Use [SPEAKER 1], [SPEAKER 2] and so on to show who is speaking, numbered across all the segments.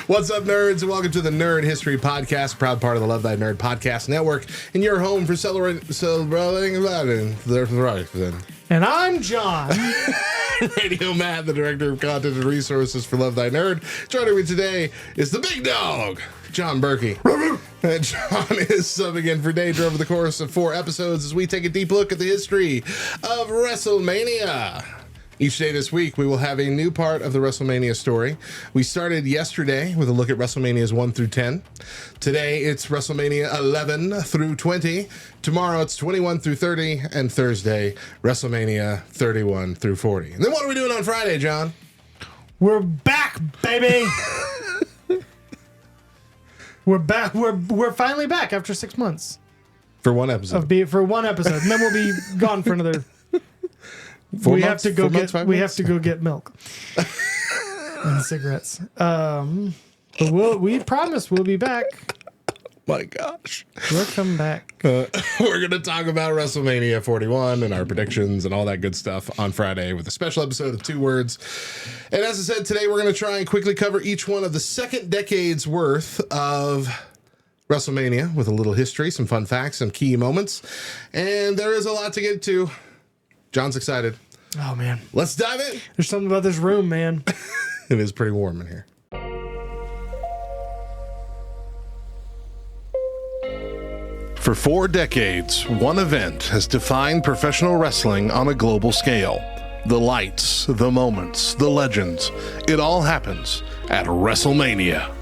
[SPEAKER 1] What's up, nerds, and welcome to the Nerd History Podcast, proud part of the Love Thy Nerd Podcast Network, and your home for celebrating the
[SPEAKER 2] And I'm John.
[SPEAKER 1] Radio Matt, the Director of Content and Resources for Love Thy Nerd. Joining me today is the big dog, John Birkey. And John is subbing in for Danger over the course of 4 episodes as we take a deep look at the history of WrestleMania. Each day this week, we will have a new part of the WrestleMania story. We started yesterday with a look at WrestleManias 1 through 10. Today, it's WrestleMania 11 through 20. Tomorrow, it's 21 through 30. And Thursday, WrestleMania 31 through 40. And then what are we doing on Friday, John?
[SPEAKER 2] We're back, baby. We're back. We're finally back after 6 months.
[SPEAKER 1] For one episode.
[SPEAKER 2] For one episode. And then we'll be gone for another...
[SPEAKER 1] 4
[SPEAKER 2] we
[SPEAKER 1] months?
[SPEAKER 2] have to go
[SPEAKER 1] 4
[SPEAKER 2] get.
[SPEAKER 1] months, 5
[SPEAKER 2] we
[SPEAKER 1] months?
[SPEAKER 2] have to go get milk and cigarettes. But we promise we'll be back.
[SPEAKER 1] My gosh.
[SPEAKER 2] We'll come back.
[SPEAKER 1] We're going to talk about WrestleMania 41 and our predictions and all that good stuff on Friday with a special episode of 2 Words. And as I said, today we're going to try and quickly cover each one of the second decade's worth of WrestleMania with a little history, some fun facts, some key moments. And there is a lot to get to. John's excited.
[SPEAKER 2] Oh, man.
[SPEAKER 1] Let's dive in.
[SPEAKER 2] There's something about this room, man.
[SPEAKER 1] It is pretty warm in here. For 4 decades, one event has defined professional wrestling on a global scale. The lights, the moments, the legends. It all happens at WrestleMania.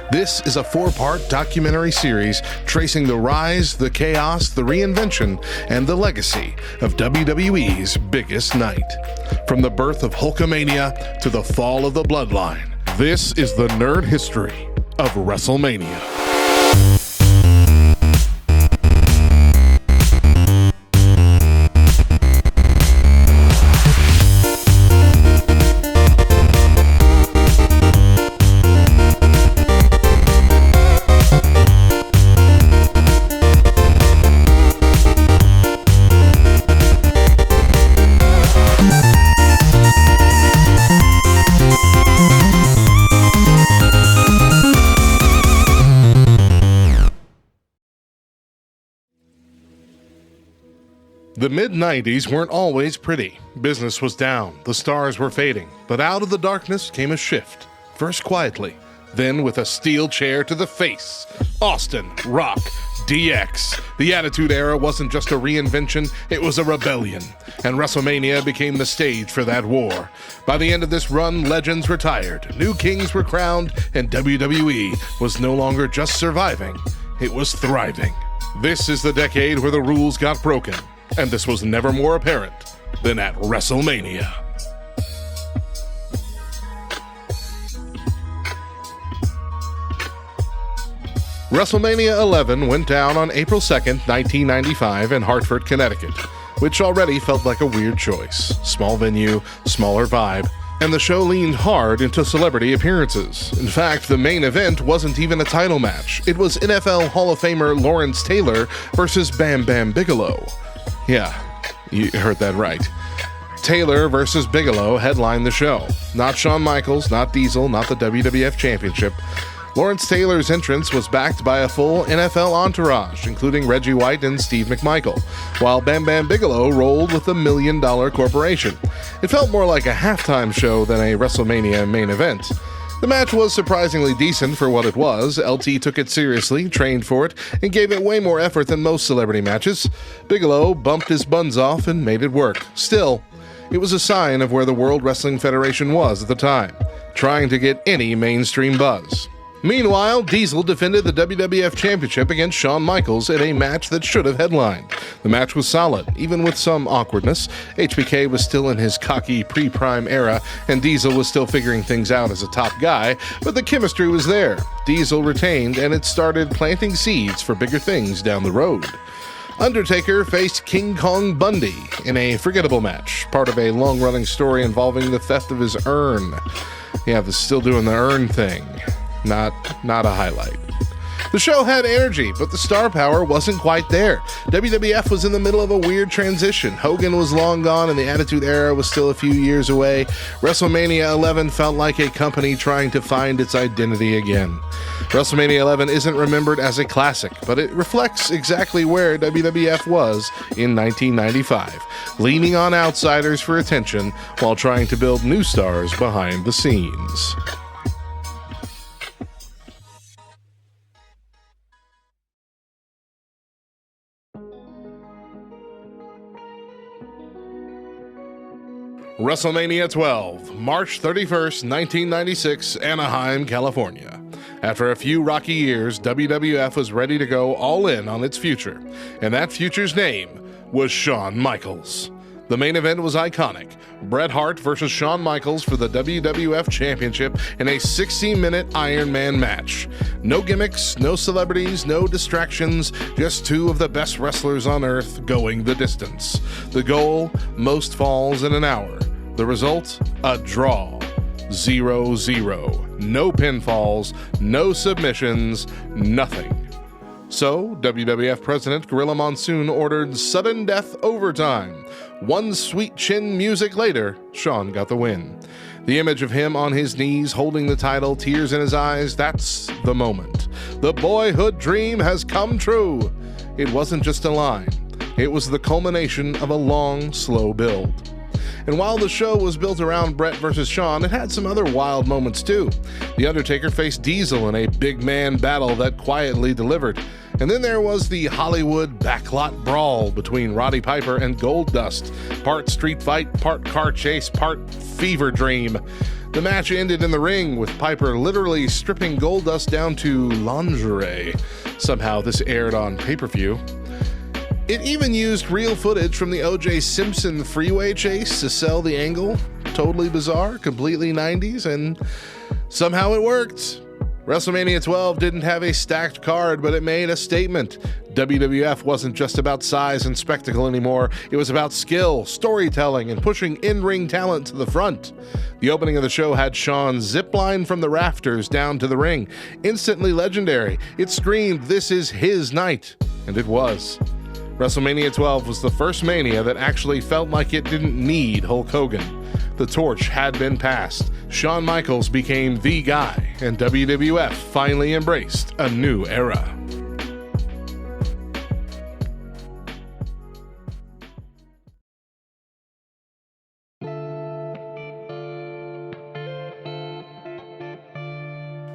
[SPEAKER 1] This is a 4-part documentary series tracing the rise, the chaos, the reinvention, and the legacy of WWE's biggest night. From the birth of Hulkamania to the fall of the Bloodline, this is the nerd history of WrestleMania. The mid-90s weren't always pretty. Business was down, the stars were fading, but out of the darkness came a shift. First quietly, then with a steel chair to the face. Austin, Rock, DX. The Attitude Era wasn't just a reinvention, it was a rebellion. And WrestleMania became the stage for that war. By the end of this run, legends retired, new kings were crowned, and WWE was no longer just surviving, it was thriving. This is the decade where the rules got broken. And this was never more apparent than at WrestleMania. WrestleMania 11 went down on April 2nd, 1995 in Hartford, Connecticut, which already felt like a weird choice. Small venue, smaller vibe, and the show leaned hard into celebrity appearances. In fact, the main event wasn't even a title match. It was NFL Hall of Famer Lawrence Taylor versus Bam Bam Bigelow. Yeah, you heard that right. Taylor versus Bigelow headlined the show. Not Shawn Michaels, not Diesel, not the WWF Championship. Lawrence Taylor's entrance was backed by a full NFL entourage, including Reggie White and Steve McMichael, while Bam Bam Bigelow rolled with the $1 Million Corporation. It felt more like a halftime show than a WrestleMania main event. The match was surprisingly decent for what it was. LT took it seriously, trained for it, and gave it way more effort than most celebrity matches. Bigelow bumped his buns off and made it work. Still, it was a sign of where the World Wrestling Federation was at the time, trying to get any mainstream buzz. Meanwhile, Diesel defended the WWF Championship against Shawn Michaels in a match that should have headlined. The match was solid, even with some awkwardness. HBK was still in his cocky pre-prime era, and Diesel was still figuring things out as a top guy, but the chemistry was there. Diesel retained, and it started planting seeds for bigger things down the road. Undertaker faced King Kong Bundy in a forgettable match, part of a long-running story involving the theft of his urn. Yeah, they're still doing the urn thing. Not a highlight. The The show had energy, but the star power wasn't quite there. WWF was in the middle of a weird transition. Hogan was long gone and the Attitude Era was still a few years away. WrestleMania XI felt like a company trying to find its identity again. WrestleMania XI isn't remembered as a classic, but it reflects exactly where WWF was in 1995, leaning on outsiders for attention while trying to build new stars behind the scenes. WrestleMania XII, March 31st, 1996, Anaheim, California. After a few rocky years, WWF was ready to go all in on its future, and that future's name was Shawn Michaels. The main event was iconic. Bret Hart versus Shawn Michaels for the WWF Championship in a 60-minute Iron Man match. No gimmicks, no celebrities, no distractions, just two of the best wrestlers on earth going the distance. The goal, most falls in an hour. The result, a draw. 0-0. No pinfalls, no submissions, nothing. So, WWF President Gorilla Monsoon ordered sudden death overtime. One sweet chin music later, Shawn got the win. The image of him on his knees holding the title, tears in his eyes, that's the moment. The boyhood dream has come true. It wasn't just a line. It was the culmination of a long, slow build. And while the show was built around Bret versus Shawn, it had some other wild moments too. The Undertaker faced Diesel in a big man battle that quietly delivered. And then there was the Hollywood backlot brawl between Roddy Piper and Goldust. Part street fight, part car chase, part fever dream. The match ended in the ring with Piper literally stripping Goldust down to lingerie. Somehow this aired on pay-per-view. It even used real footage from the O.J. Simpson freeway chase to sell the angle. Totally bizarre, completely 90s, and somehow it worked. WrestleMania XII didn't have a stacked card, but it made a statement. WWF wasn't just about size and spectacle anymore. It was about skill, storytelling, and pushing in-ring talent to the front. The opening of the show had Shawn zipline from the rafters down to the ring. Instantly legendary. It screamed, "This is his night." And it was. WrestleMania XII was the first Mania that actually felt like it didn't need Hulk Hogan. The torch had been passed. Shawn Michaels became the guy, and WWF finally embraced a new era.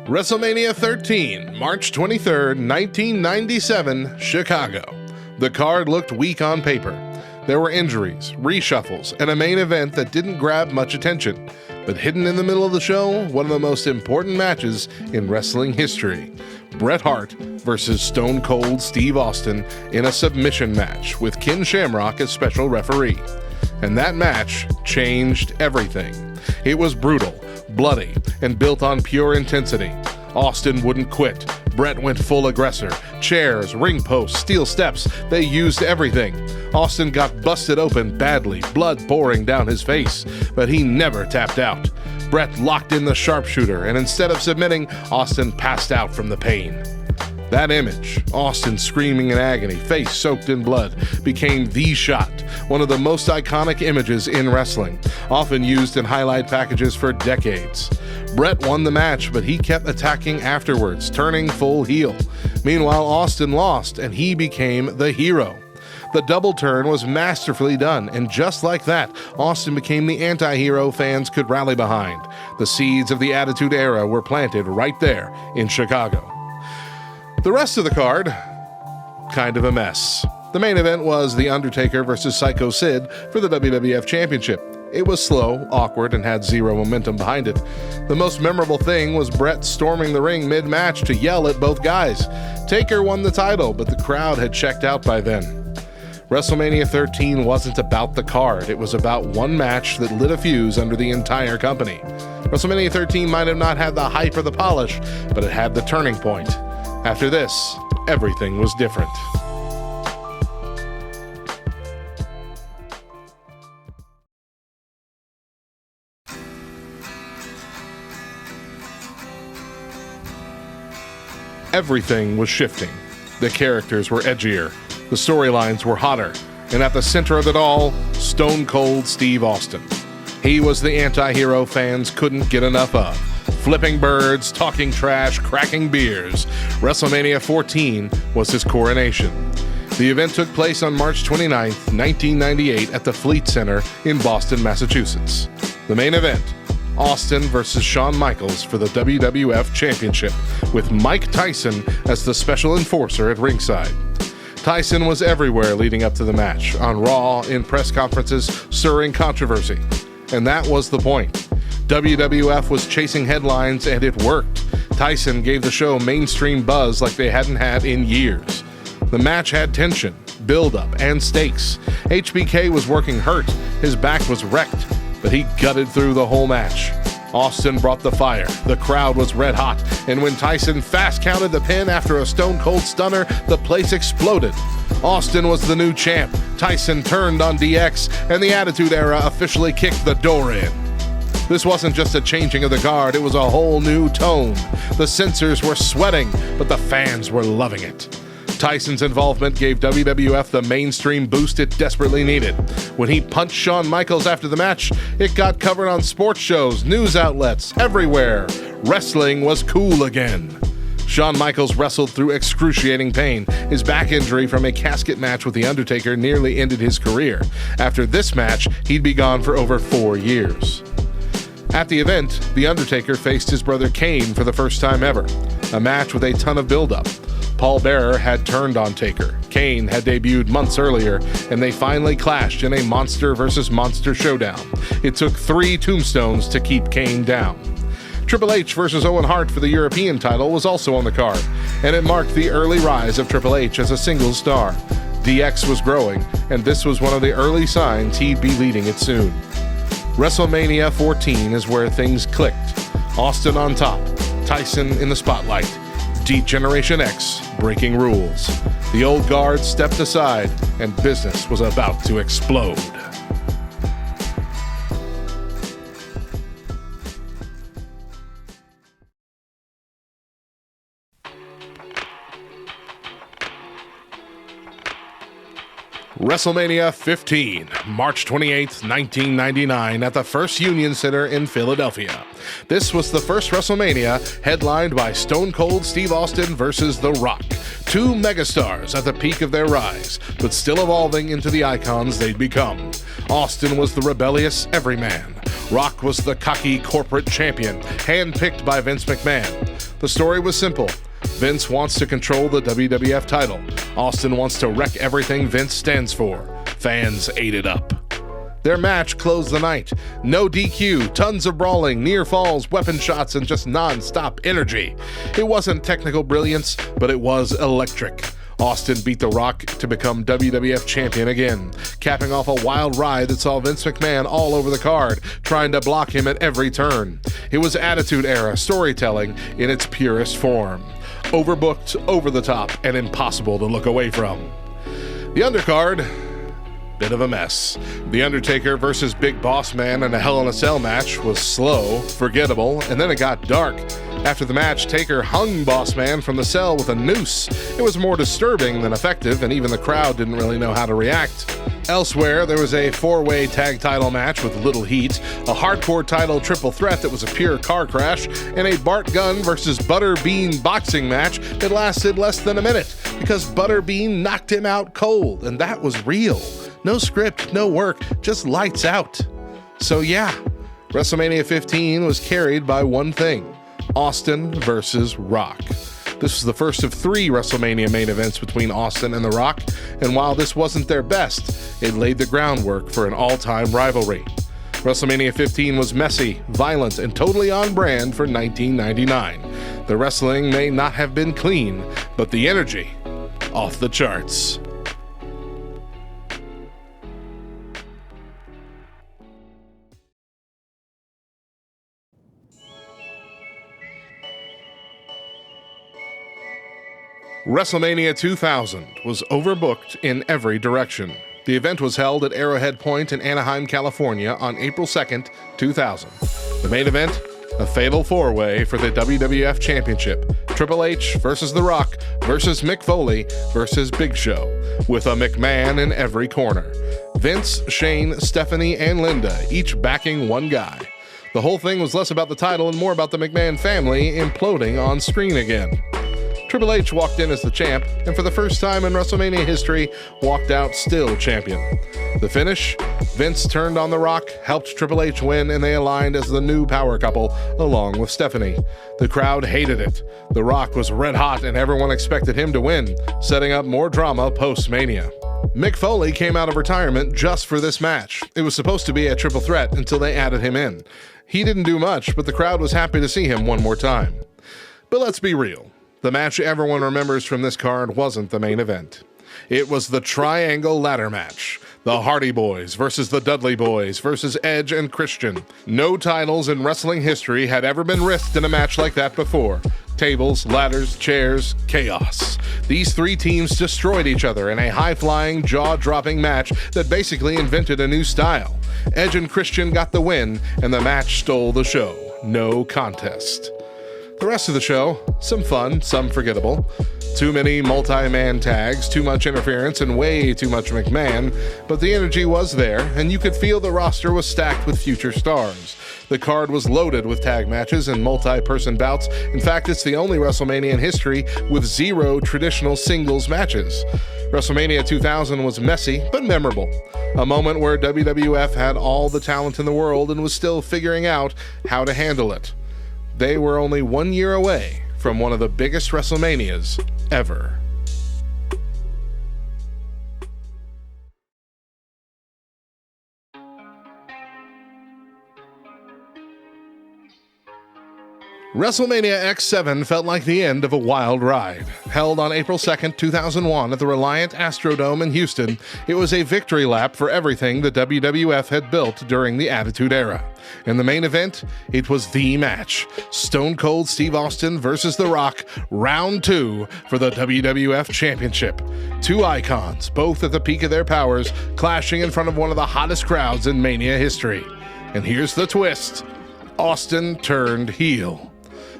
[SPEAKER 1] WrestleMania XIII, March 23rd, 1997, Chicago. The card looked weak on paper. There were injuries, reshuffles, and a main event that didn't grab much attention. But hidden in the middle of the show, one of the most important matches in wrestling history. Bret Hart versus Stone Cold Steve Austin in a submission match with Ken Shamrock as special referee. And that match changed everything. It was brutal, bloody, and built on pure intensity. Austin wouldn't quit. Bret went full aggressor. Chairs, ring posts, steel steps, they used everything. Austin got busted open badly, blood pouring down his face, but he never tapped out. Bret locked in the sharpshooter, and instead of submitting, Austin passed out from the pain. That image, Austin screaming in agony, face soaked in blood, became the shot, one of the most iconic images in wrestling, often used in highlight packages for decades. Bret won the match, but he kept attacking afterwards, turning full heel. Meanwhile, Austin lost, and he became the hero. The double turn was masterfully done, and just like that, Austin became the anti-hero fans could rally behind. The seeds of the Attitude Era were planted right there in Chicago. The rest of the card, kind of a mess. The main event was The Undertaker versus Psycho Sid for the WWF Championship. It was slow, awkward, and had zero momentum behind it. The most memorable thing was Bret storming the ring mid-match to yell at both guys. Taker won the title, but the crowd had checked out by then. WrestleMania XIII wasn't about the card. It was about one match that lit a fuse under the entire company. WrestleMania XIII might have not had the hype or the polish, but it had the turning point. After this, everything was different. Everything was shifting. The characters were edgier, the storylines were hotter, and at the center of it all, Stone Cold Steve Austin. He was the anti-hero fans couldn't get enough of. Flipping birds, talking trash, cracking beers. WrestleMania XIV was his coronation. The event took place on March 29, 1998 at the Fleet Center in Boston, Massachusetts. The main event, Austin versus Shawn Michaels for the WWF Championship, with Mike Tyson as the special enforcer at ringside. Tyson was everywhere leading up to the match, on Raw, in press conferences, stirring controversy. And that was the point. WWF was chasing headlines, and it worked. Tyson gave the show mainstream buzz like they hadn't had in years. The match had tension, build-up, and stakes. HBK was working hurt. His back was wrecked, but he gutted through the whole match. Austin brought the fire. The crowd was red hot, and when Tyson fast counted the pin after a Stone Cold Stunner, the place exploded. Austin was the new champ. Tyson turned on DX, and the Attitude Era officially kicked the door in. This wasn't just a changing of the guard, it was a whole new tone. The censors were sweating, but the fans were loving it. Tyson's involvement gave WWF the mainstream boost it desperately needed. When he punched Shawn Michaels after the match, it got covered on sports shows, news outlets, everywhere. Wrestling was cool again. Shawn Michaels wrestled through excruciating pain. His back injury from a casket match with The Undertaker nearly ended his career. After this match, he'd be gone for over 4 years. At the event, The Undertaker faced his brother Kane for the first time ever, a match with a ton of build-up. Paul Bearer had turned on Taker. Kane had debuted months earlier, and they finally clashed in a monster versus monster showdown. It took 3 tombstones to keep Kane down. Triple H versus Owen Hart for the European title was also on the card, and it marked the early rise of Triple H as a singles star. DX was growing, and this was one of the early signs he'd be leading it soon. WrestleMania XIV is where things clicked. Austin on top, Tyson in the spotlight, Generation X breaking rules. The old guard stepped aside, and business was about to explode. WrestleMania XV, March 28, 1999, at the First Union Center in Philadelphia. This was the first WrestleMania headlined by Stone Cold Steve Austin versus The Rock, 2 megastars at the peak of their rise, but still evolving into the icons they'd become. Austin was the rebellious everyman. Rock was the cocky corporate champion, handpicked by Vince McMahon. The story was simple. Vince wants to control the WWF title. Austin wants to wreck everything Vince stands for. Fans ate it up. Their match closed the night. No DQ, tons of brawling, near falls, weapon shots, and just non-stop energy. It wasn't technical brilliance, but it was electric. Austin beat The Rock to become WWF champion again, capping off a wild ride that saw Vince McMahon all over the card, trying to block him at every turn. It was Attitude Era storytelling in its purest form. Overbooked, over the top, and impossible to look away from. The undercard, bit of a mess. The Undertaker versus Big Boss Man in a Hell in a Cell match was slow, forgettable, and then it got dark. After the match, Taker hung Boss Man from the cell with a noose. It was more disturbing than effective, and even the crowd didn't really know how to react. Elsewhere, there was a 4-way tag title match with little heat, a hardcore title triple threat that was a pure car crash, and a Bart Gunn versus Butterbean boxing match that lasted less than a minute because Butterbean knocked him out cold, and that was real. No script, no work, just lights out. So yeah, WrestleMania XV was carried by one thing: Austin versus Rock. This was the first of 3 WrestleMania main events between Austin and The Rock, and while this wasn't their best, it laid the groundwork for an all-time rivalry. WrestleMania XV was messy, violent, and totally on brand for 1999. The wrestling may not have been clean, but the energy, off the charts. WrestleMania 2000 was overbooked in every direction. The event was held at Arrowhead Point in Anaheim, California on April 2nd, 2000. The main event, A fatal four-way for the WWF Championship. Triple H versus The Rock versus Mick Foley versus Big Show, with a McMahon in every corner. Vince, Shane, Stephanie, and Linda each backing one guy. The whole thing was less about the title and more about the McMahon family imploding on screen again. Triple H walked in as the champ, and for the first time in WrestleMania history, walked out still champion. The finish? Vince turned on The Rock, helped Triple H win, and they aligned as the new power couple, along with Stephanie. The crowd hated it. The Rock was red hot, and everyone expected him to win, setting up more drama post-Mania. Mick Foley came out of retirement just for this match. It was supposed to be a triple threat until they added him in. He didn't do much, but the crowd was happy to see him one more time. But let's be real. The match everyone remembers from this card wasn't the main event. It was the Triangle Ladder Match. The Hardy Boys versus the Dudley Boys versus Edge and Christian. No titles in wrestling history had ever been risked in a match like that before. Tables, ladders, chairs, chaos. These three teams destroyed each other in a high-flying, jaw-dropping match that basically invented a new style. Edge and Christian got the win, and the match stole the show. No contest. The rest of the show, some fun, some forgettable. Too many multi-man tags, too much interference, and way too much McMahon, but the energy was there, and you could feel the roster was stacked with future stars. The card was loaded with tag matches and multi-person bouts. In fact, it's the only WrestleMania in history with 0 traditional singles matches. WrestleMania 2000 was messy, but memorable. A moment where WWF had all the talent in the world and was still figuring out how to handle it. They were only 1 year away from one of the biggest WrestleManias ever. WrestleMania X7 felt like the end of a wild ride. Held on April 2nd, 2001 at the Reliant Astrodome in Houston, it was a victory lap for everything the WWF had built during the Attitude Era. In the main event, it was the match. Stone Cold Steve Austin versus The Rock, round 2 for the WWF Championship. Two icons, both at the peak of their powers, clashing in front of one of the hottest crowds in Mania history. And here's the twist. Austin turned heel.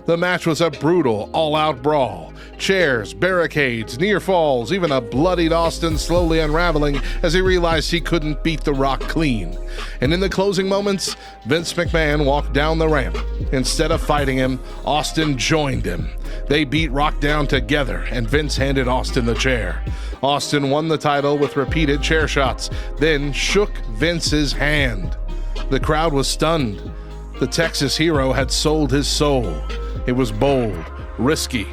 [SPEAKER 1] The match was a brutal, all-out brawl. Chairs, barricades, near falls, even a bloodied Austin slowly unraveling as he realized he couldn't beat The Rock clean. And in the closing moments, Vince McMahon walked down the ramp. Instead of fighting him, Austin joined him. They beat Rock down together, and Vince handed Austin the chair. Austin won the title with repeated chair shots, then shook Vince's hand. The crowd was stunned. The Texas hero had sold his soul. It was bold, risky,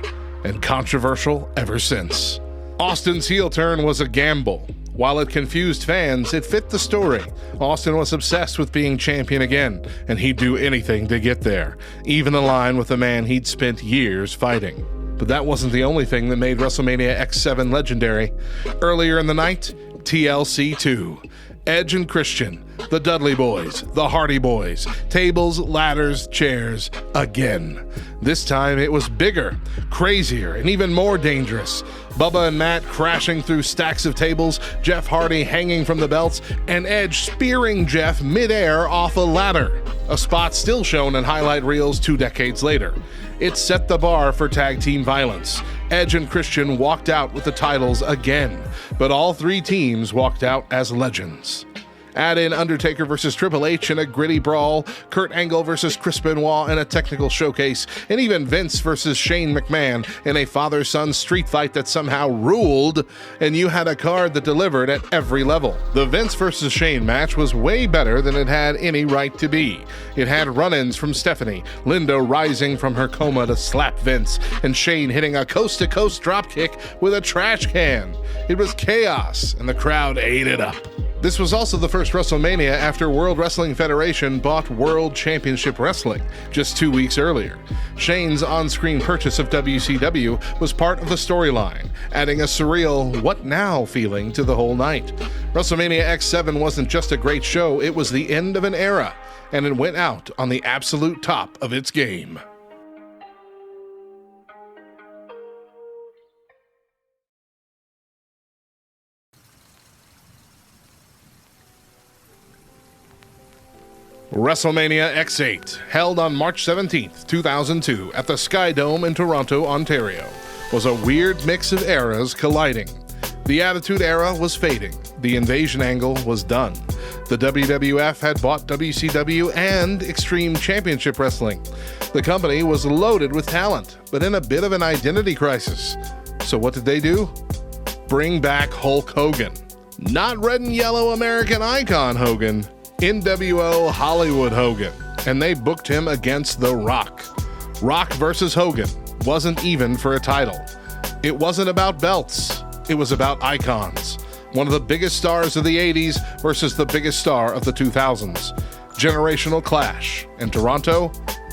[SPEAKER 1] and controversial ever since. Austin's heel turn was a gamble. While it confused fans, it fit the story. Austin was obsessed with being champion again, and he'd do anything to get there, even align with the man he'd spent years fighting. But that wasn't the only thing that made WrestleMania X7 legendary. Earlier in the night, TLC 2. Edge and Christian, the Dudley Boys, the Hardy Boys, tables, ladders, chairs, again. This time it was bigger, crazier, and even more dangerous. Bubba and Matt crashing through stacks of tables, Jeff Hardy hanging from the belts, and Edge spearing Jeff midair off a ladder. A spot still shown in highlight reels 2 decades later. It set the bar for tag team violence. Edge and Christian walked out with the titles again, but all 3 teams walked out as legends. Add in Undertaker versus Triple H in a gritty brawl, Kurt Angle versus Chris Benoit in a technical showcase, and even Vince versus Shane McMahon in a father-son street fight that somehow ruled, and you had a card that delivered at every level. The Vince versus Shane match was way better than it had any right to be. It had run-ins from Stephanie, Linda rising from her coma to slap Vince, and Shane hitting a coast-to-coast dropkick with a trash can. It was chaos, and the crowd ate it up. This was also the first WrestleMania after World Wrestling Federation bought World Championship Wrestling just 2 weeks earlier. Shane's on-screen purchase of WCW was part of the storyline, adding a surreal what now feeling to the whole night. WrestleMania X7 wasn't just a great show, it was the end of an era, and it went out on the absolute top of its game. WrestleMania X8, held on March 17, 2002 at the Sky Dome in Toronto, Ontario, was a weird mix of eras colliding. The Attitude Era was fading. The Invasion angle was done. The WWF had bought WCW and Extreme Championship Wrestling. The company was loaded with talent, but in a bit of an identity crisis. So what did they do? Bring back Hulk Hogan. Not red and yellow American icon Hogan, NWO Hollywood Hogan, and they booked him against The Rock. Rock versus Hogan wasn't even for a title. It wasn't about belts. It was about icons. One of the biggest stars of the 80s versus the biggest star of the 2000s. Generational clash, and Toronto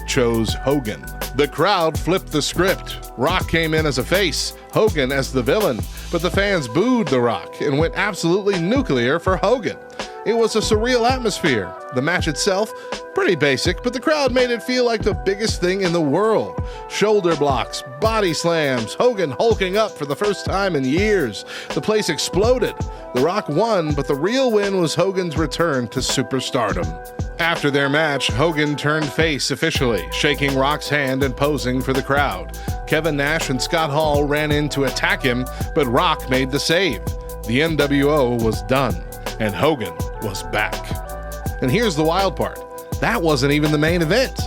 [SPEAKER 1] chose Hogan. The crowd flipped the script. Rock came in as a face, Hogan as the villain, but the fans booed The Rock and went absolutely nuclear for Hogan. It was a surreal atmosphere. The match itself, pretty basic, but the crowd made it feel like the biggest thing in the world. Shoulder blocks, body slams, Hogan hulking up for the first time in years. The place exploded. The Rock won, but the real win was Hogan's return to superstardom. After their match, Hogan turned face officially, shaking Rock's hand and posing for the crowd. Kevin Nash and Scott Hall ran in to attack him, but Rock made the save. The NWO was done, and Hogan was back. And here's the wild part. That wasn't even the main event.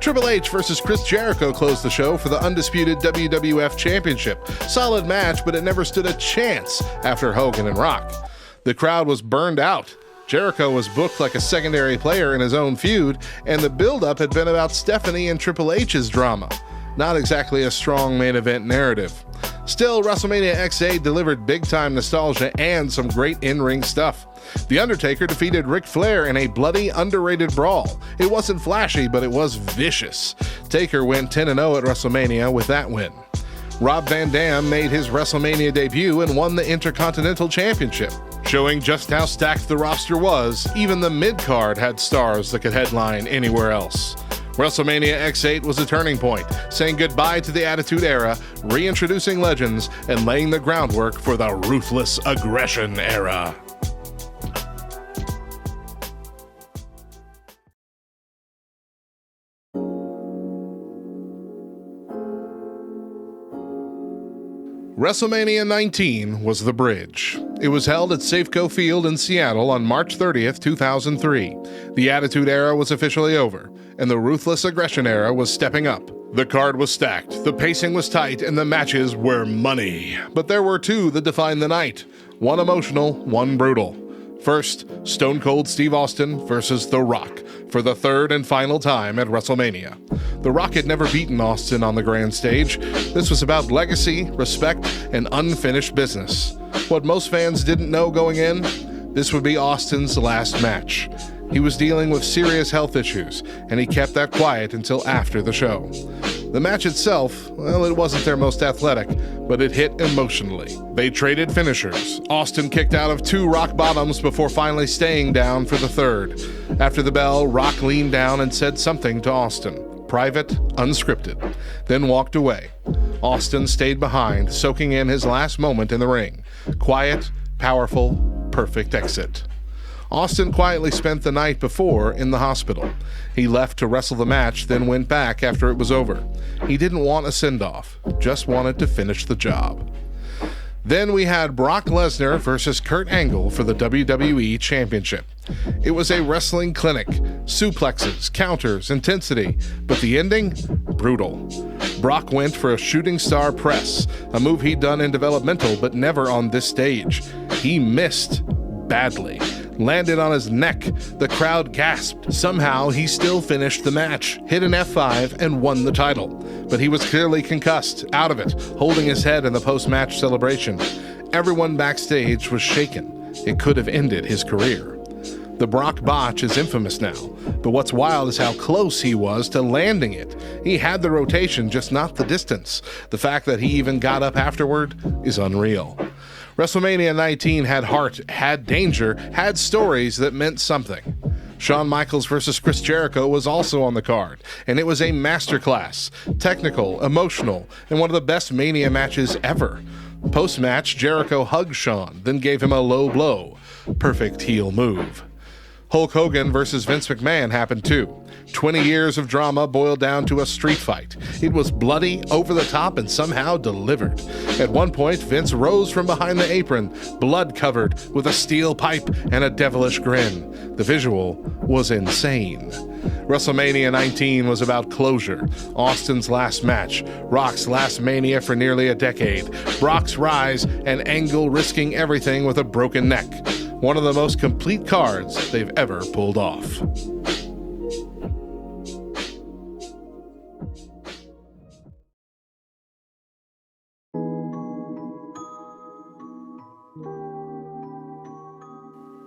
[SPEAKER 1] Triple H versus Chris Jericho closed the show for the undisputed WWF Championship. Solid match, but it never stood a chance after Hogan and Rock. The crowd was burned out. Jericho was booked like a secondary player in his own feud, and the build-up had been about Stephanie and Triple H's drama. Not exactly a strong main event narrative. Still, WrestleMania XII delivered big-time nostalgia and some great in-ring stuff. The Undertaker defeated Ric Flair in a bloody, underrated brawl. It wasn't flashy, but it was vicious. Taker went 10-0 at WrestleMania with that win. Rob Van Dam made his WrestleMania debut and won the Intercontinental Championship. Showing just how stacked the roster was, even the mid-card had stars that could headline anywhere else. WrestleMania X8 was a turning point, saying goodbye to the Attitude Era, reintroducing legends, and laying the groundwork for the Ruthless Aggression Era. WrestleMania XIX was the bridge. It was held at Safeco Field in Seattle on March 30th, 2003. The Attitude Era was officially over, and the Ruthless Aggression Era was stepping up. The card was stacked, the pacing was tight, and the matches were money. But there were two that defined the night. One emotional, one brutal. First, Stone Cold Steve Austin versus The Rock for the third and final time at WrestleMania. The Rock had never beaten Austin on the grand stage. This was about legacy, respect, and unfinished business. What most fans didn't know going in, this would be Austin's last match. He was dealing with serious health issues, and he kept that quiet until after the show. The match itself, well, it wasn't their most athletic, but it hit emotionally. They traded finishers. Austin kicked out of 2 rock bottoms before finally staying down for the third. After the bell, Rock leaned down and said something to Austin. Private, unscripted, then walked away. Austin stayed behind, soaking in his last moment in the ring. Quiet, powerful, perfect exit. Austin quietly spent the night before in the hospital. He left to wrestle the match, then went back after it was over. He didn't want a send-off, just wanted to finish the job. Then we had Brock Lesnar versus Kurt Angle for the WWE Championship. It was a wrestling clinic, suplexes, counters, intensity, but the ending? Brutal. Brock went for a shooting star press, a move he'd done in developmental but never on this stage. He missed badly. Landed on his neck. The crowd gasped. Somehow, he still finished the match, hit an F5, and won the title. But he was clearly concussed, out of it, holding his head in the post-match celebration. Everyone backstage was shaken. It could have ended his career. The Brock botch is infamous now, but what's wild is how close he was to landing it. He had the rotation, just not the distance. The fact that he even got up afterward is unreal. WrestleMania XIX had heart, had danger, had stories that meant something. Shawn Michaels versus Chris Jericho was also on the card, and it was a masterclass, technical, emotional, and one of the best Mania matches ever. Post-match, Jericho hugged Shawn, then gave him a low blow. Perfect heel move. Hulk Hogan versus Vince McMahon happened too. 20 years of drama boiled down to a street fight. It was bloody, over the top, and somehow delivered. At one point, Vince rose from behind the apron, blood covered, with a steel pipe and a devilish grin. The visual was insane. WrestleMania XIX was about closure, Austin's last match, Rock's last Mania for nearly a decade, Brock's rise, and Angle risking everything with a broken neck. One of the most complete cards they've ever pulled off.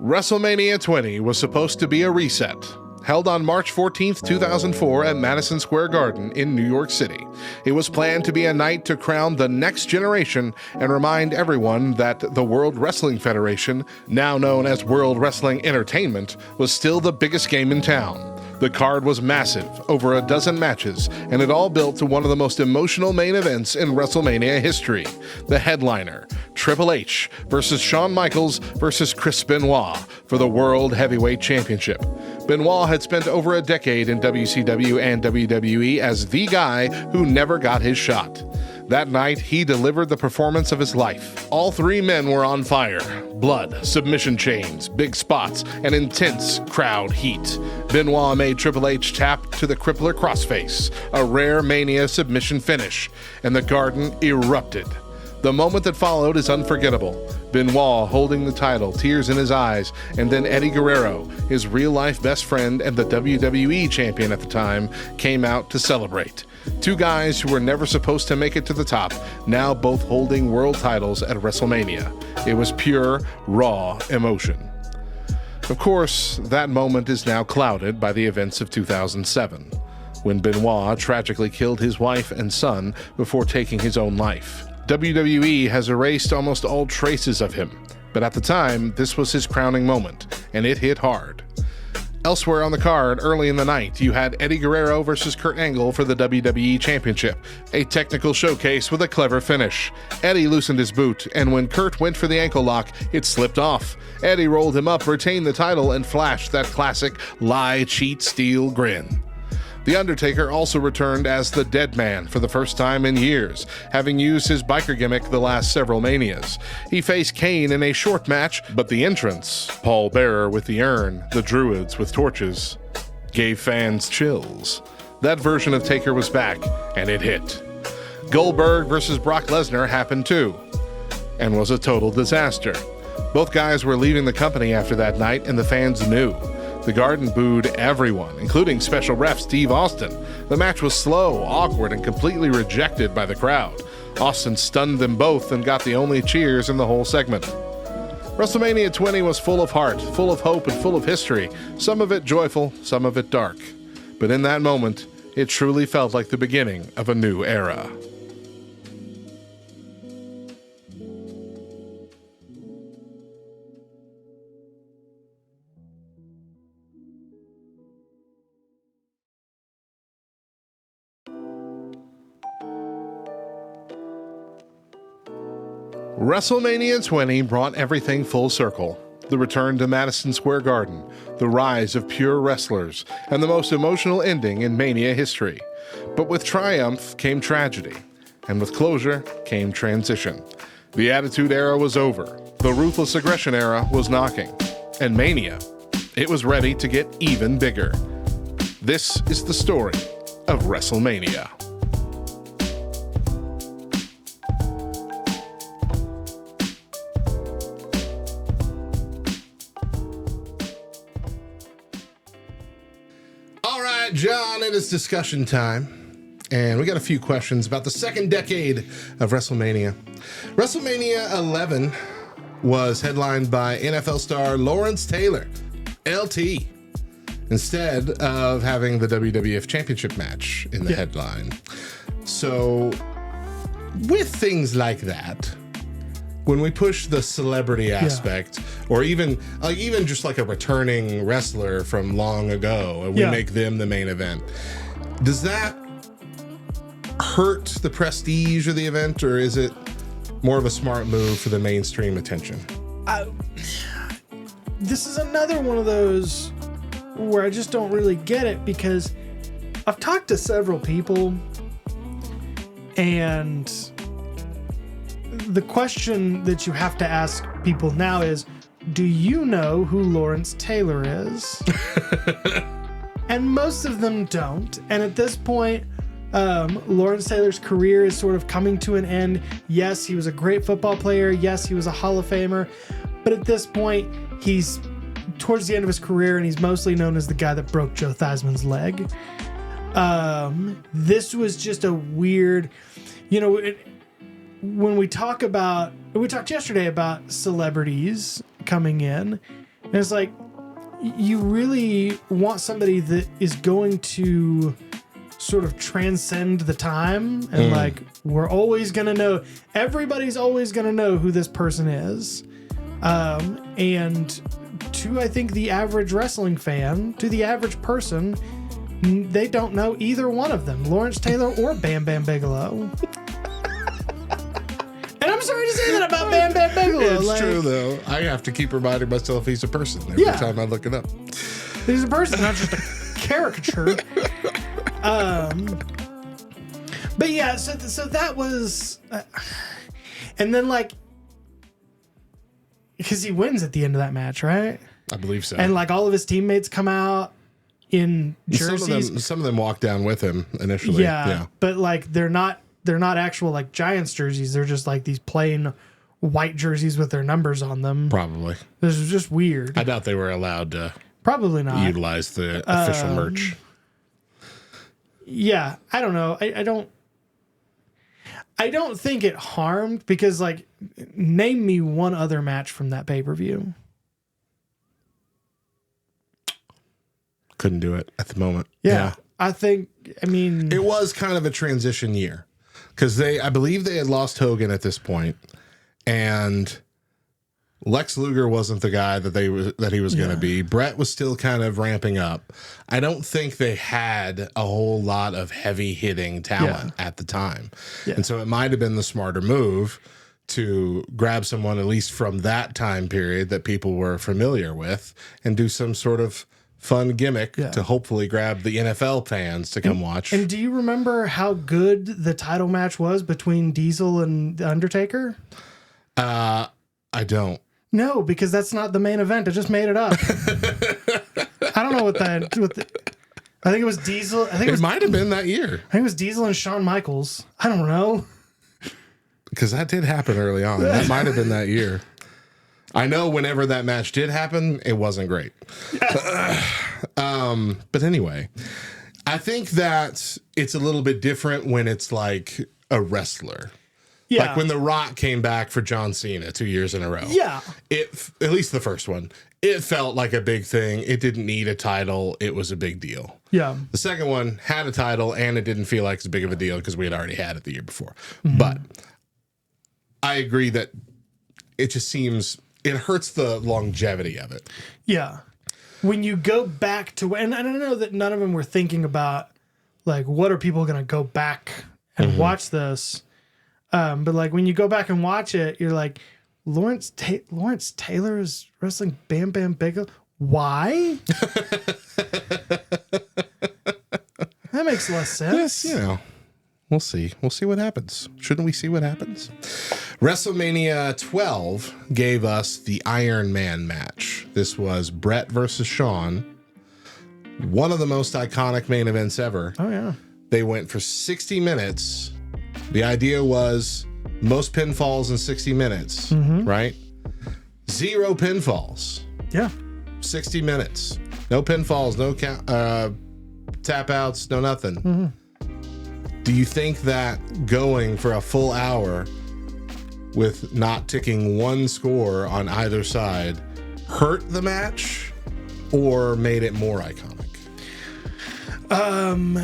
[SPEAKER 1] WrestleMania XX was supposed to be a reset. Held on March 14, 2004 at Madison Square Garden in New York City. It was planned to be a night to crown the next generation and remind everyone that the World Wrestling Federation, now known as World Wrestling Entertainment, was still the biggest game in town. The card was massive, over a dozen matches, and it all built to one of the most emotional main events in WrestleMania history. The headliner, Triple H versus Shawn Michaels versus Chris Benoit for the World Heavyweight Championship. Benoit had spent over a decade in WCW and WWE as the guy who never got his shot. That night, he delivered the performance of his life. All three men were on fire. Blood, submission chains, big spots, and intense crowd heat. Benoit made Triple H tap to the crippler crossface, a rare Mania submission finish, and the Garden erupted. The moment that followed is unforgettable. Benoit holding the title, tears in his eyes, and then Eddie Guerrero, his real-life best friend and the WWE champion at the time, came out to celebrate. Two guys who were never supposed to make it to the top, now both holding world titles at WrestleMania. It was pure, raw emotion. Of course, that moment is now clouded by the events of 2007, when Benoit tragically killed his wife and son before taking his own life. WWE has erased almost all traces of him, but at the time, this was his crowning moment, and it hit hard. Elsewhere on the card, early in the night, you had Eddie Guerrero versus Kurt Angle for the WWE Championship, a technical showcase with a clever finish. Eddie loosened his boot, and when Kurt went for the ankle lock, it slipped off. Eddie rolled him up, retained the title, and flashed that classic lie, cheat, steal grin. The Undertaker also returned as the Dead Man for the first time in years, having used his biker gimmick the last several Manias. He faced Kane in a short match, but the entrance, Paul Bearer with the urn, the Druids with torches, gave fans chills. That version of Taker was back, and it hit. Goldberg versus Brock Lesnar happened too, and was a total disaster. Both guys were leaving the company after that night, and the fans knew. The Garden booed everyone, including special ref Steve Austin. The match was slow, awkward, and completely rejected by the crowd. Austin stunned them both and got the only cheers in the whole segment. WrestleMania XX was full of heart, full of hope, and full of history, some of it joyful, some of it dark. But in that moment, it truly felt like the beginning of a new era. WrestleMania XX brought everything full circle. The return to Madison Square Garden, the rise of pure wrestlers, and the most emotional ending in Mania history. But with triumph came tragedy, and with closure came transition. The Attitude Era was over, the Ruthless Aggression Era was knocking, and Mania, it was ready to get even bigger. This is the story of WrestleMania. John, it is discussion time, and we got a few questions about the second decade of WrestleMania. WrestleMania XI was headlined by NFL star Lawrence Taylor, LT, instead of having the WWF Championship match in the headline. So, with things like that, when we push the celebrity aspect, or even just like a returning wrestler from long ago, and we make them the main event, does that hurt the prestige of the event, or is it more of a smart move for the mainstream attention?
[SPEAKER 2] this is another one of those where I just don't really get it, because I've talked to several people, and the question that you have to ask people now is, do you know who Lawrence Taylor is? And most of them don't. And at this point, Lawrence Taylor's career is sort of coming to an end. Yes, he was a great football player. Yes, he was a Hall of Famer. But at this point, he's towards the end of his career, and he's mostly known as the guy that broke Joe Theismann's leg. This was just a weird, when we talked yesterday about celebrities coming in, and it's like, you really want somebody that is going to sort of transcend the time, and like, we're always going to know, everybody's always going to know who this person is. And to, I think, the average wrestling fan, to the average person, they don't know either one of them, Lawrence Taylor or Bam Bam Bigelow. And I'm sorry to say that about Bam Bam Bigelow.
[SPEAKER 1] It's true, though. I have to keep reminding myself he's a person every time I look it up.
[SPEAKER 2] He's a person, not just a caricature. But yeah, so that was... and then, like... Because he wins at the end of that match, right?
[SPEAKER 1] I believe so.
[SPEAKER 2] And, like, all of his teammates come out in jerseys.
[SPEAKER 1] Some of them walk down with him initially.
[SPEAKER 2] Yeah. But, like, they're not actual, like, Giants jerseys. They're just, like, these plain white jerseys with their numbers on them.
[SPEAKER 1] Probably.
[SPEAKER 2] This is just weird.
[SPEAKER 1] I doubt they were allowed to
[SPEAKER 2] probably not
[SPEAKER 1] utilize the official merch.
[SPEAKER 2] Yeah. I don't know. I don't think it harmed, because, like, name me one other match from that pay-per-view.
[SPEAKER 1] Couldn't do it at the moment.
[SPEAKER 2] Yeah. I mean...
[SPEAKER 1] It was kind of a transition year, because I believe they had lost Hogan at this point, and Lex Luger wasn't the guy that he was going to be. Bret was still kind of ramping up. I don't think they had a whole lot of heavy hitting talent at the time. Yeah. And so it might have been the smarter move to grab someone, at least from that time period that people were familiar with, and do some sort of fun gimmick to hopefully grab the NFL fans to come watch.
[SPEAKER 2] And do you remember how good the title match was between Diesel and The Undertaker?
[SPEAKER 1] I don't.
[SPEAKER 2] No, because that's not the main event. I just made it up. I don't know I think it was Diesel.
[SPEAKER 1] It might have been that year.
[SPEAKER 2] I think it was Diesel and Shawn Michaels. I don't know.
[SPEAKER 1] Because that did happen early on. That might have been that year. I know whenever that match did happen, it wasn't great. But anyway, I think that it's a little bit different when it's like a wrestler. Yeah. Like when The Rock came back for John Cena 2 years in a row.
[SPEAKER 2] Yeah.
[SPEAKER 1] At least the first one, it felt like a big thing. It didn't need a title. It was a big deal.
[SPEAKER 2] Yeah.
[SPEAKER 1] The second one had a title, and it didn't feel like as big of a deal because we had already had it the year before. Mm-hmm. But I agree that it just seems... It hurts the longevity of it. Yeah.
[SPEAKER 2] When you go back to... And I don't know that none of them were thinking about, like, what are people going to go back and watch this? But, like, when you go back and watch it, you're like, Lawrence Taylor is wrestling Bam Bam Bigelow? Why? That makes less sense.
[SPEAKER 1] Yes, we'll see. We'll see what happens. Shouldn't we see what happens? WrestleMania XII gave us the Iron Man match. This was Bret versus Shawn. One of the most iconic main events ever.
[SPEAKER 2] Oh, yeah.
[SPEAKER 1] They went for 60 minutes. The idea was most pinfalls in 60 minutes, right? 0 pinfalls.
[SPEAKER 2] Yeah.
[SPEAKER 1] 60 minutes. No pinfalls, no tap outs, no nothing. Do you think that going for a full hour with not ticking one score on either side hurt the match or made it more iconic?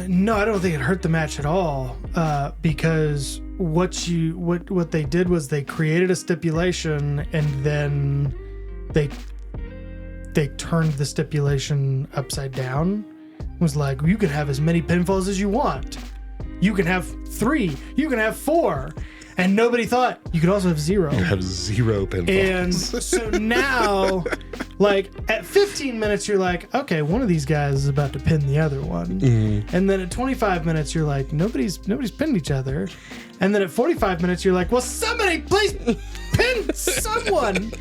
[SPEAKER 2] No, I don't think it hurt the match at all. Because what they did was they created a stipulation, and then they turned the stipulation upside down. It was like, you can have as many pinfalls as you want. You can have 3. You can have 4. And nobody thought you could also have 0.
[SPEAKER 1] You have 0 pinfalls.
[SPEAKER 2] And so now Like at 15 minutes, you're like, okay, one of these guys is about to pin the other one. And then at 25 minutes, you're like, nobody's pinned each other. And then at 45 minutes, you're like, well, somebody please pin someone.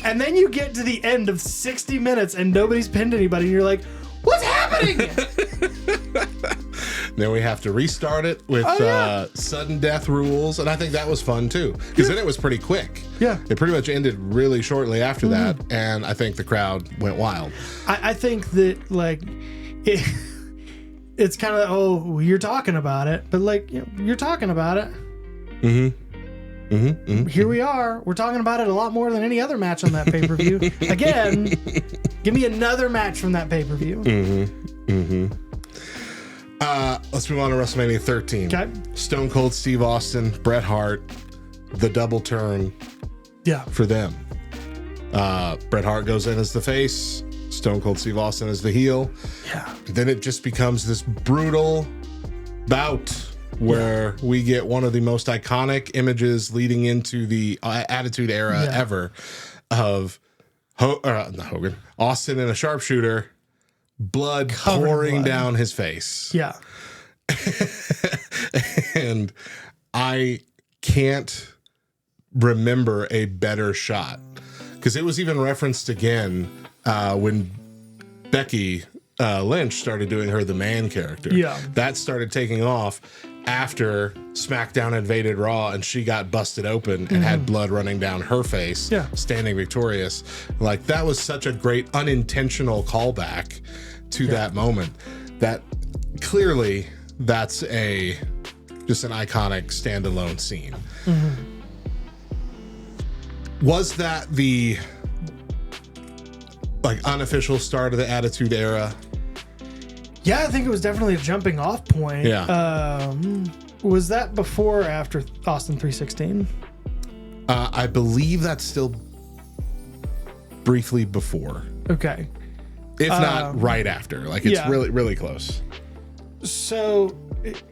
[SPEAKER 2] And then you get to the end of 60 minutes and nobody's pinned anybody. And you're like, what's happening?
[SPEAKER 1] Then we have to restart it with sudden death rules. And I think that was fun too. Because then it was pretty quick.
[SPEAKER 2] Yeah.
[SPEAKER 1] It pretty much ended really shortly after that. And I think the crowd went wild.
[SPEAKER 2] I think that, like, it's kind of, oh, you're talking about it. But, like, you're talking about it. Here we are. We're talking about it a lot more than any other match on that pay-per-view. Again, give me another match from that pay-per-view.
[SPEAKER 1] Let's move on to WrestleMania 13.
[SPEAKER 2] Okay.
[SPEAKER 1] Stone Cold Steve Austin, Bret Hart, the double turn for them. Bret Hart goes in as the face, Stone Cold Steve Austin as the heel.
[SPEAKER 2] Yeah.
[SPEAKER 1] Then it just becomes this brutal bout where we get one of the most iconic images leading into the Attitude Era ever of not Hogan, Austin in a sharpshooter, blood pouring down his face.
[SPEAKER 2] Yeah.
[SPEAKER 1] And I can't remember a better shot, because it was even referenced again when Becky Lynch started doing her the man character.
[SPEAKER 2] Yeah.
[SPEAKER 1] That started taking off after SmackDown invaded Raw and she got busted open and had blood running down her face, standing victorious. Like, that was such a great unintentional callback to that moment that clearly that's just an iconic standalone scene. Was that the unofficial start of the Attitude Era?
[SPEAKER 2] Yeah, I think it was definitely a jumping off point.
[SPEAKER 1] Yeah.
[SPEAKER 2] Was that before or after Austin 316?
[SPEAKER 1] I believe that's still briefly before.
[SPEAKER 2] Okay.
[SPEAKER 1] If not right after. Like, it's really, really close.
[SPEAKER 2] So,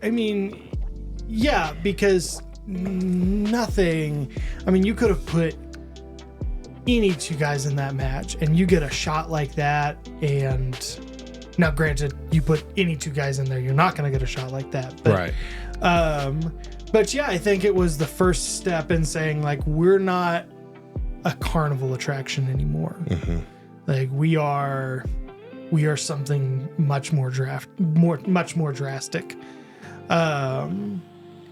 [SPEAKER 2] I mean, yeah, because nothing... I mean, you could have put any two guys in that match, and you get a shot like that, and... Now, granted, you put any two guys in there, you're not going to get a shot like that. But,
[SPEAKER 1] right.
[SPEAKER 2] But yeah, I think it was the first step in saying, like, we're not a carnival attraction anymore. Like, we are something much more much more drastic. And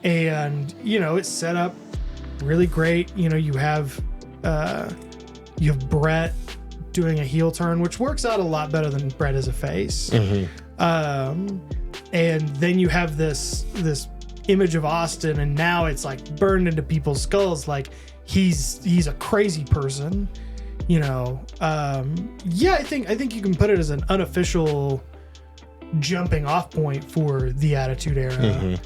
[SPEAKER 2] it's set up really great. You have Bret doing a heel turn, which works out a lot better than Bret as a face. And then you have this image of Austin, and now it's like burned into people's skulls, like he's a crazy person. I think you can put it as an unofficial jumping off point for the Attitude Era.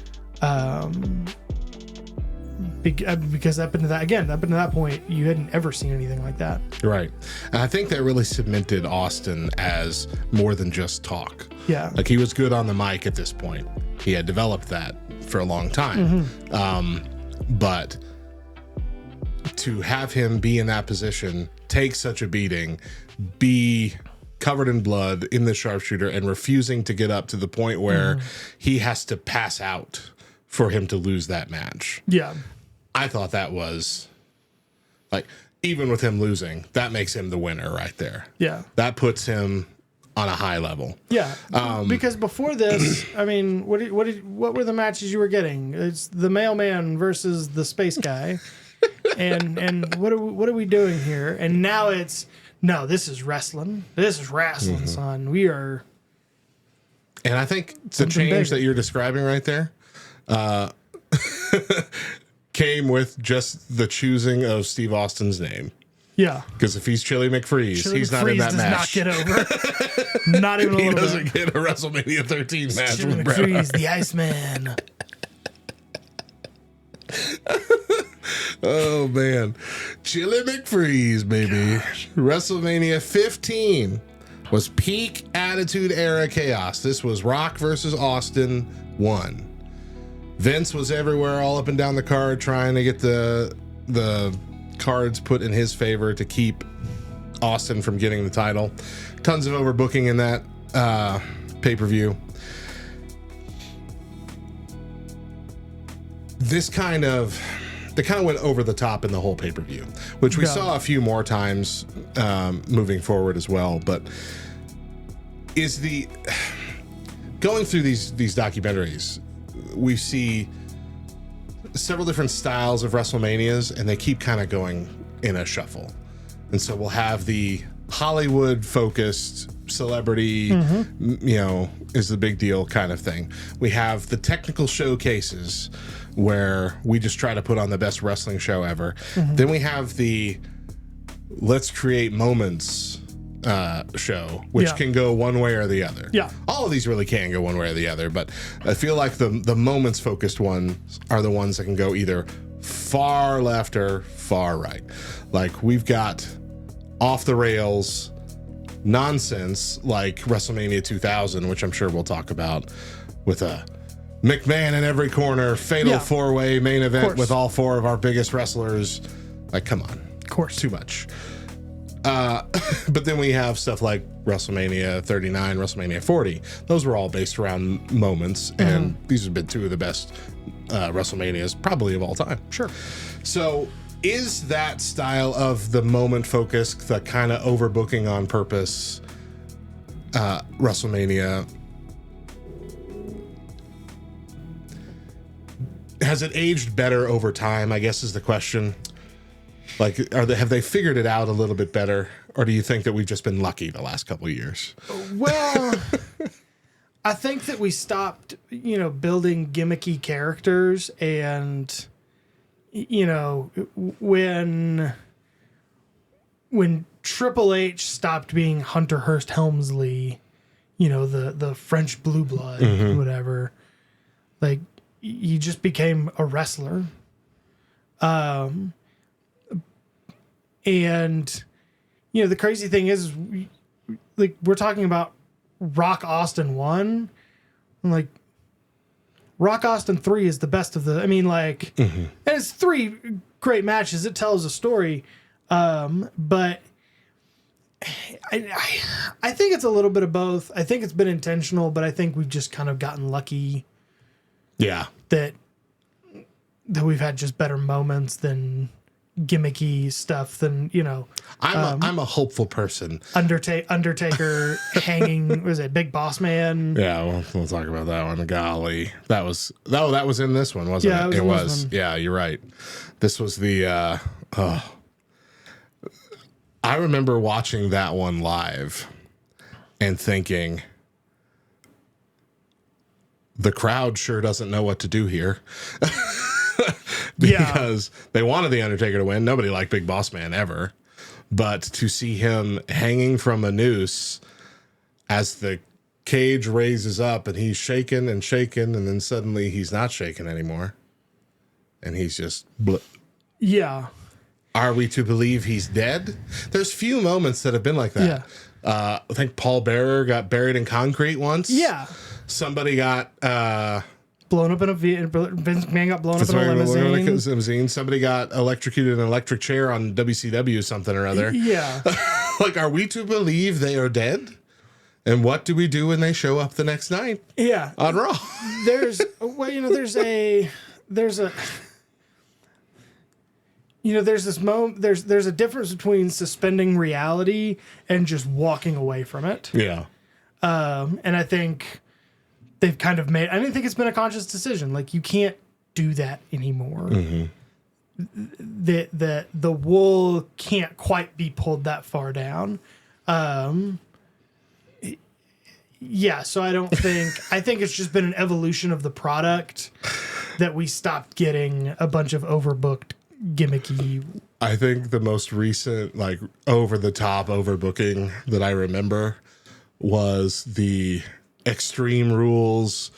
[SPEAKER 2] Because up into that point, you hadn't ever seen anything like that.
[SPEAKER 1] Right. And I think that really cemented Austin as more than just talk.
[SPEAKER 2] Yeah.
[SPEAKER 1] Like, he was good on the mic at this point. He had developed that for a long time. But to have him be in that position, take such a beating, be covered in blood in the sharpshooter, and refusing to get up to the point where he has to pass out for him to lose that match.
[SPEAKER 2] Yeah.
[SPEAKER 1] I thought that was, like, even with him losing, that makes him the winner right there.
[SPEAKER 2] Yeah.
[SPEAKER 1] That puts him on a high level.
[SPEAKER 2] Yeah. Because before this, I mean, what were the matches you were getting? It's the mailman versus the space guy. and what are we doing here? And now this is wrestling. This is wrestling, son. We are.
[SPEAKER 1] And I think the change that you're describing right there, came with just the choosing of Steve Austin's name.
[SPEAKER 2] Yeah.
[SPEAKER 1] Because if he's Chili McFreeze, he's not in that match.
[SPEAKER 2] He does not get over. Not even a little bit.
[SPEAKER 1] He doesn't get a WrestleMania 13 match
[SPEAKER 2] Chili
[SPEAKER 1] with Bret
[SPEAKER 2] McFreeze,
[SPEAKER 1] Hart.
[SPEAKER 2] the Iceman.
[SPEAKER 1] Oh, man. Chili McFreeze, baby. Gosh. WrestleMania 15 was peak Attitude Era chaos. This was Rock versus Austin 1. Vince was everywhere, all up and down the card, trying to get the cards put in his favor to keep Austin from getting the title. Tons of overbooking in that pay-per-view. They kind of went over the top in the whole pay-per-view, which we saw a few more times moving forward as well. But is going through these documentaries, we see several different styles of WrestleManias, and they keep kind of going in a shuffle. And so we'll have the Hollywood-focused celebrity, is the big deal kind of thing. We have the technical showcases where we just try to put on the best wrestling show ever. Then we have the let's create moments show, which can go one way or the other. Yeah. All of these really can go one way or the other, but I feel like the moments focused ones are the ones that can go either far left or far right. Like we've got off the rails nonsense like WrestleMania 2000, which I'm sure we'll talk about, with a McMahon in every corner, fatal four-way main event with all four of our biggest wrestlers. Like, come on.
[SPEAKER 2] Of course.
[SPEAKER 1] Too much. But then we have stuff like WrestleMania 39, WrestleMania 40. Those were all based around moments, and these have been two of the best WrestleManias probably of all time.
[SPEAKER 2] Sure.
[SPEAKER 1] So is that style of the moment focus, the kind of overbooking on purpose WrestleMania, has it aged better over time, I guess is the question. Like, have they figured it out a little bit better, or do you think that we've just been lucky the last couple of years?
[SPEAKER 2] Well, I think that we stopped, building gimmicky characters, and when Triple H stopped being Hunter Hearst Helmsley, the French blue blood, whatever, like he just became a wrestler. And, the crazy thing is, like, we're talking about Rock Austin 1. And, like, Rock Austin 3 is the best of the... and it's 3 great matches. It tells a story. But I think it's a little bit of both. I think it's been intentional, but I think we've just kind of gotten lucky.
[SPEAKER 1] Yeah.
[SPEAKER 2] That we've had just better moments than... gimmicky stuff than
[SPEAKER 1] I'm a hopeful person.
[SPEAKER 2] Undertaker hanging, was it Big Boss Man?
[SPEAKER 1] Yeah, we'll talk about that one. Golly, that was in this one, wasn't it?
[SPEAKER 2] It was.
[SPEAKER 1] Yeah, you're right. This was the I remember watching that one live and thinking, the crowd sure doesn't know what to do here. Because they wanted The Undertaker to win. Nobody liked Big Boss Man ever. But to see him hanging from a noose as the cage raises up and he's shaking and shaking, and then suddenly he's not shaking anymore. And he's just...
[SPEAKER 2] Yeah.
[SPEAKER 1] Are we to believe he's dead? There's few moments that have been like that. Yeah. I think Paul Bearer got buried in concrete once.
[SPEAKER 2] Yeah.
[SPEAKER 1] Somebody got...
[SPEAKER 2] blown up in Vince McMahon got blown up in a limousine.
[SPEAKER 1] Somebody got electrocuted in an electric chair on WCW something or other.
[SPEAKER 2] Yeah.
[SPEAKER 1] Like, are we to believe they are dead? And what do we do when they show up the next night?
[SPEAKER 2] Yeah.
[SPEAKER 1] On Raw.
[SPEAKER 2] There's this moment, there's a difference between suspending reality and just walking away from it.
[SPEAKER 1] Yeah.
[SPEAKER 2] And I think they've kind of made... I don't think it's been a conscious decision. Like, you can't do that anymore. The wool can't quite be pulled that far down. Yeah, so I don't think... I think it's just been an evolution of the product that we stopped getting a bunch of overbooked, gimmicky...
[SPEAKER 1] I think the most recent, like, over-the-top overbooking that I remember was the... Extreme Rules,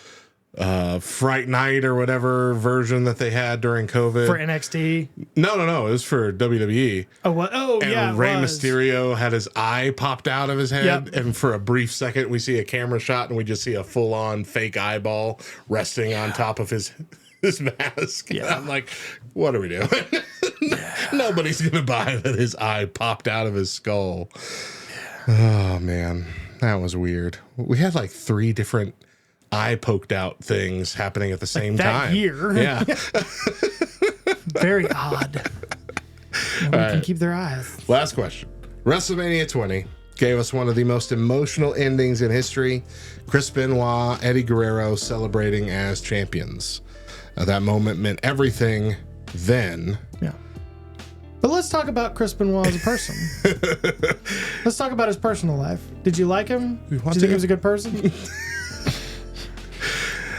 [SPEAKER 1] Fright Night or whatever version that they had during COVID.
[SPEAKER 2] For NXT?
[SPEAKER 1] No. It was for WWE.
[SPEAKER 2] Oh, what? Oh,
[SPEAKER 1] and
[SPEAKER 2] yeah.
[SPEAKER 1] Rey Mysterio had his eye popped out of his head. Yep. And for a brief second, we see a camera shot and we just see a full on fake eyeball resting on top of his mask. Yeah. I'm like, what are we doing? Nobody's going to buy that his eye popped out of his skull. Oh, man. That was weird. We had like 3 different eye poked out things happening at the same time.
[SPEAKER 2] That year.
[SPEAKER 1] Yeah.
[SPEAKER 2] Very odd. Nobody can keep their eyes.
[SPEAKER 1] Last question. WrestleMania 20 gave us one of the most emotional endings in history. Chris Benoit, Eddie Guerrero celebrating as champions. That moment meant everything then.
[SPEAKER 2] Yeah. But let's talk about Chris Benoit as a person. Let's talk about his personal life. Did you like him? Did you think he was a good person?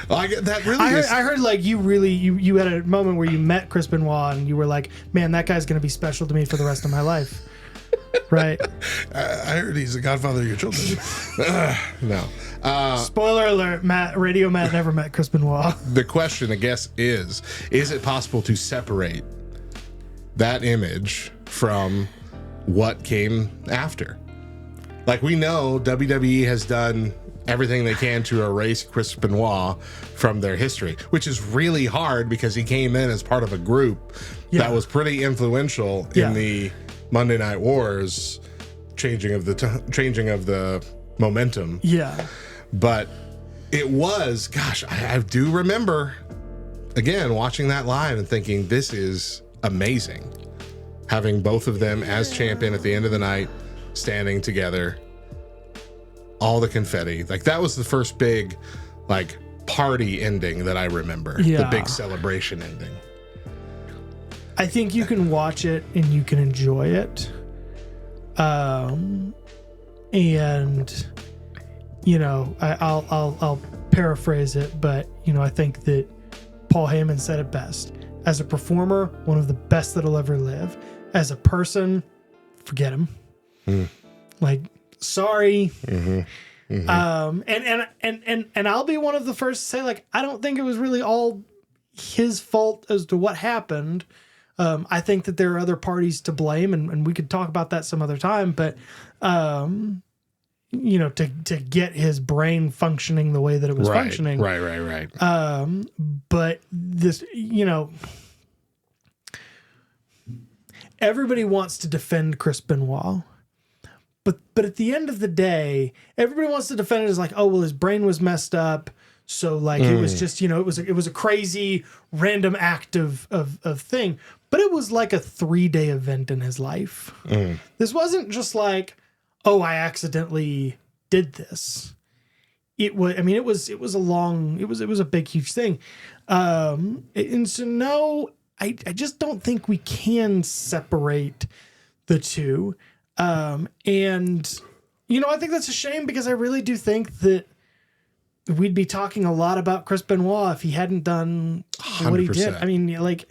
[SPEAKER 2] I heard like you had a moment where you met Chris Benoit and you were like, man, that guy's going to be special to me for the rest of my life. Right.
[SPEAKER 1] I heard he's the godfather of your children. No.
[SPEAKER 2] Spoiler alert, Radio Matt never met Chris Benoit.
[SPEAKER 1] The question, I guess, is it possible to separate that image from what came after? Like, we know WWE has done everything they can to erase Chris Benoit from their history, which is really hard because he came in as part of a group that was pretty influential in the Monday Night Wars changing of the momentum.
[SPEAKER 2] Yeah.
[SPEAKER 1] But it was, gosh, I do remember, again, watching that live and thinking, this is amazing. Having both of them as champion at the end of the night, standing together, all the confetti. Like, that was the first big, like, party ending that I remember.
[SPEAKER 2] Yeah.
[SPEAKER 1] The big celebration ending.
[SPEAKER 2] I think you can watch it and you can enjoy it. And you know, I'll paraphrase it, but you know, I think that Paul Heyman said it best. As a performer, one of the best that'll ever live. As a person, forget him. Like, sorry. And I'll be one of the first to say, like, I don't think it was really all his fault as to what happened. I think that there are other parties to blame, and we could talk about that some other time. But you know, to get his brain functioning the way that it was functioning,
[SPEAKER 1] right.
[SPEAKER 2] But this, you know, everybody wants to defend Chris Benoit. But at the end of the day, everybody wants to defend it as like, oh, well, his brain was messed up. So like it was just, you know, it was a crazy random act of thing. But it was like a 3-day event in his life. This wasn't just like, oh, I accidentally did this. It was, I mean, it was a big, huge thing. And so no, I just don't think we can separate the two. And, you know, I think that's a shame because I really do think that we'd be talking a lot about Chris Benoit if he hadn't done 100%. What he did. I mean, like,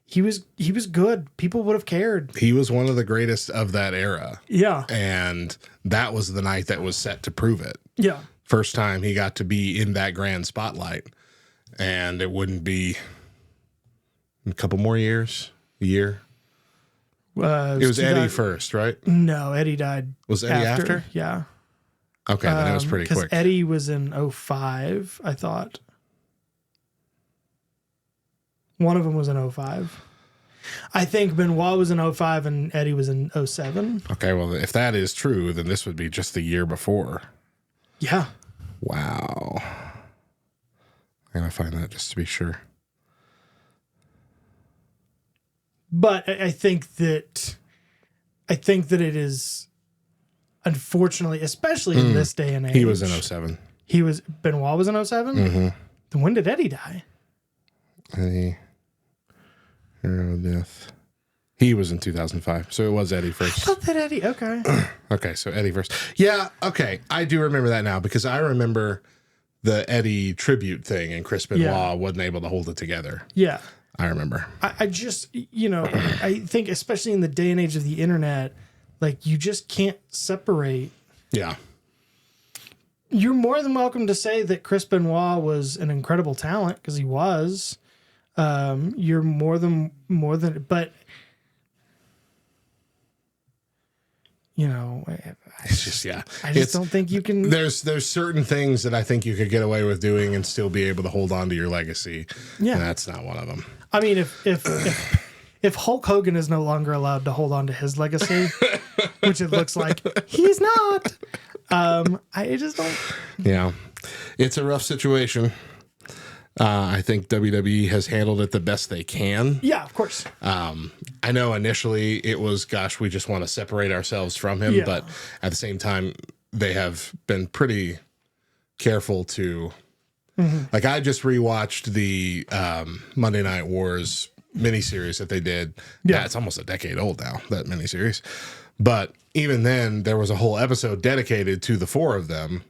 [SPEAKER 2] he was good. People would have cared.
[SPEAKER 1] He was one of the greatest of that era.
[SPEAKER 2] Yeah.
[SPEAKER 1] And that was the night that was set to prove it.
[SPEAKER 2] Yeah.
[SPEAKER 1] First time he got to be in that grand spotlight. And it wouldn't be a couple more years, a year. It was Eddie first, right?
[SPEAKER 2] No, Eddie died.
[SPEAKER 1] Was Eddie after?
[SPEAKER 2] Yeah.
[SPEAKER 1] Okay, then it was pretty quick.
[SPEAKER 2] Because Eddie was in 2005, I thought. One of them was in 2005. I think Benoit was in 2005 and Eddie was in 2007.
[SPEAKER 1] Okay, well, if that is true, then this would be just the year before.
[SPEAKER 2] Yeah.
[SPEAKER 1] Wow. I'm going to find that just to be sure.
[SPEAKER 2] But I think that it is, unfortunately, especially in this day and age.
[SPEAKER 1] He was in 2007.
[SPEAKER 2] Benoit was in 2007?
[SPEAKER 1] Mm-hmm.
[SPEAKER 2] Then when did Eddie die?
[SPEAKER 1] Eddie. Hero death. He was in 2005. So it was Eddie first.
[SPEAKER 2] I thought that Eddie, okay.
[SPEAKER 1] Okay, so Eddie first. Yeah, okay. I do remember that now because I remember the Eddie tribute thing and Chris Benoit wasn't able to hold it together.
[SPEAKER 2] Yeah.
[SPEAKER 1] I remember.
[SPEAKER 2] I just, you know, I think especially in the day and age of the internet, like you just can't separate.
[SPEAKER 1] Yeah.
[SPEAKER 2] You're more than welcome to say that Chris Benoit was an incredible talent because he was. You're more than, but you know,
[SPEAKER 1] it's just, yeah.
[SPEAKER 2] I just don't think you can.
[SPEAKER 1] There's certain things that I think you could get away with doing and still be able to hold on to your legacy.
[SPEAKER 2] Yeah.
[SPEAKER 1] And that's not one of them.
[SPEAKER 2] I mean, if if Hulk Hogan is no longer allowed to hold on to his legacy, which it looks like he's not, I just don't.
[SPEAKER 1] Yeah, it's a rough situation. I think WWE has handled it the best they can.
[SPEAKER 2] Yeah, of course.
[SPEAKER 1] I know initially it was, gosh, we just want to separate ourselves from him.
[SPEAKER 2] Yeah.
[SPEAKER 1] But at the same time, they have been pretty careful to... Like, I just rewatched the Monday Night Wars miniseries that they did.
[SPEAKER 2] Yeah.
[SPEAKER 1] It's almost a decade old now, that miniseries. But even then, there was a whole episode dedicated to the four of them.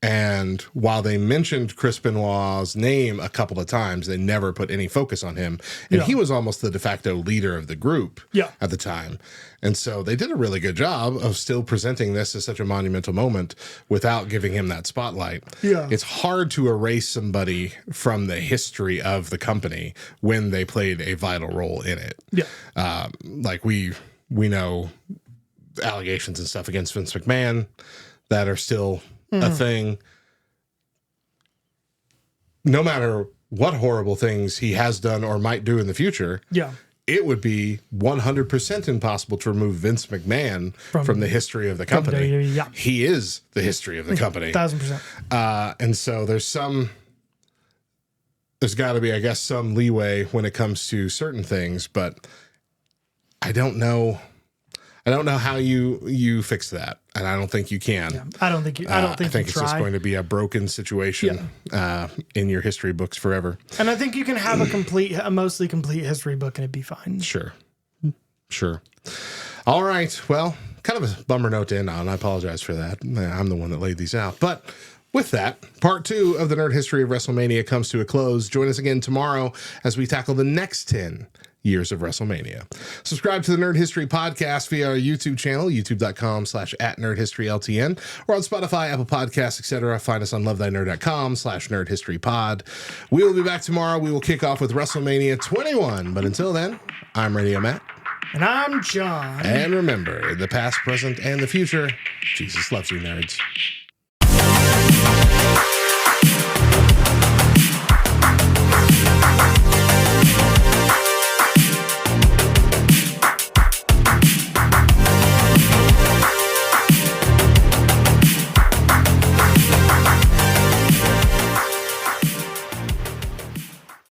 [SPEAKER 1] And while they mentioned Chris Benoit's name a couple of times, they never put any focus on him. And he was almost the de facto leader of the group at the time. And so they did a really good job of still presenting this as such a monumental moment without giving him that spotlight.
[SPEAKER 2] Yeah.
[SPEAKER 1] It's hard to erase somebody from the history of the company when they played a vital role in it.
[SPEAKER 2] Yeah.
[SPEAKER 1] Like we know allegations and stuff against Vince McMahon that are still a thing. No matter what horrible things he has done or might do in the future, it would be 100% impossible to remove Vince McMahon from the history of the company.
[SPEAKER 2] WWE,
[SPEAKER 1] He is the history of the company.
[SPEAKER 2] 1000%.
[SPEAKER 1] And so there's got to be, I guess, some leeway when it comes to certain things, but I don't know how you fix that, and I don't think you can.
[SPEAKER 2] Yeah, I don't think
[SPEAKER 1] I think it's just going to be a broken situation in your history books forever.
[SPEAKER 2] And I think you can have a mostly complete history book and it'd be fine.
[SPEAKER 1] Sure. All right. Well, kind of a bummer note to end on. I apologize for that. I'm the one that laid these out. But with that, part 2 of the nerd history of WrestleMania comes to a close. Join us again tomorrow as we tackle the next 10 years of WrestleMania. Subscribe to the Nerd History Podcast via our YouTube channel, youtube.com/@nerdhistoryltn, or on Spotify, Apple Podcasts, etc. Find us on lovethynerd.com/nerdhistorypod. We will be back tomorrow. We will kick off with WrestleMania 21. But until then, I'm Radio Matt.
[SPEAKER 2] And I'm John.
[SPEAKER 1] And remember, in the past, present, and the future, Jesus loves you, nerds.